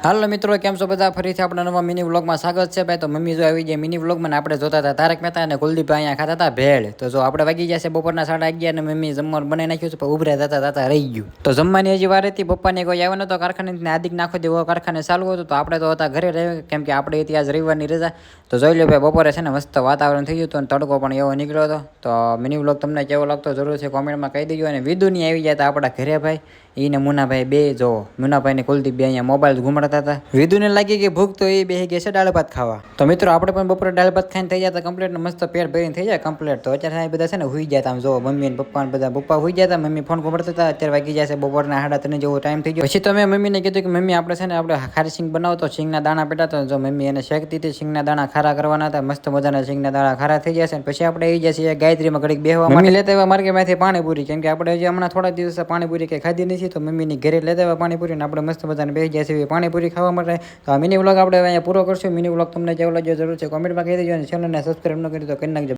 હાલો મિત્રો, કેમ છો બધા? ફરીથી આપણા નવા મિની વ્લોગમાં સ્વાગત છે ભાઈ. તો મમ્મી જો આવી ગયા મિની વ્લોગમાં, આપણે જોતા હતા તારક મહેતા અને કુલદીપ અહીંયા ખાતા હતા ભેળ. તો જો આપણે વાગી ગયા છે બપોરના 11:30 અને મમ્મી જમવાનું બનાવી નાખ્યું છે, પણ ઉભરે થતા રહી ગયું. તો જમવાની હજી વાર હતી, પપ્પાને કોઈ આવ્યો નતો કારખાને, આદિક નાખો દેવો કારખાને ચાલુ હતું. તો આપણે તો હતા ઘરે રહે, કેમ કે આપણે હતી આજ રવિવારની રજા. તો જોઈ લો ભાઈ, બપોરે છે ને મસ્ત વાતાવરણ થઈ ગયું હતું અને તડકો પણ એવો નીકળ્યો હતો. તો મિની વ્લોગ તમને કેવો લાગતો જરૂર છે કોમેન્ટમાં કહી દેજો. અને વિદુની આવી ગયા હતા આપણા ઘરે ભાઈ, એને મુનાભાઈ બે જો મુનાભાઈ ને કુલદીપ બે અહીંયા મોબાઈલ ઘુમાડતા હતા. વિદુને લાગી કે ભૂખ, તો એ બેસી ગયા છે દાળ ભાત ખાવા. તો મિત્રો આપણે પણ બપોરે દાળ ભાત ખાઈને થઈ જતા કમ્પ્લીટ, મસ્ત પેટ ભરીને થઈ જાય કમ્પ્લીટ. તો અત્યારે બધા છે ને હુઈ ગયા હતા, જો મમ્મી ને પપ્પા ને બધા. પપ્પા હુઈ ગયા હતા, મમ્મી ફોન ઘુમાડતા હતા. અત્યારે વાગી ગયા છે બપોરના 3:30 જેવો ટાઈમ થઈ ગયો. પછી તો મેં મમ્મીને કીધું કે મમ્મી આપણે છે ને આપણે ખારી સિંગ બનાવતો, સિંગના દાણા પેટા. તો જો મમ્મી એને શેકતી હતી, સિંગના દાણા ખારા કરવાના હતા. મસ્ત મજાના સિંગના દાણા ખારા થઈ જશે. પછી આપણે આવી જશે ગાયત્રીમાં ઘડીક બેહવા. મમ્મી લેતા આવ્યા માર્કેટમાંથી પાણીપુરી, કેમ કે આપણે હજી હમણાં થોડા દિવસ પાણીપુરી કઈ ખાધી નથી. તો મમ્મીની ઘરે લેતા આવ્યા પાણીપુરી, આપણે મસ્ત મજાને બેસી ગયા છે પાણીપુરી ખાવા માટે. તો આ મિની વ્લોગ આપણે અહીંયા પૂરો કરશું. મિની વ્લોગ તમને કેવો લાગ્યો જરૂર છે કોમેન્ટમાં કહી દેજો, અને ચેનલને સબસ્ક્રાઈબ ન કરી તો કરી નાખજો.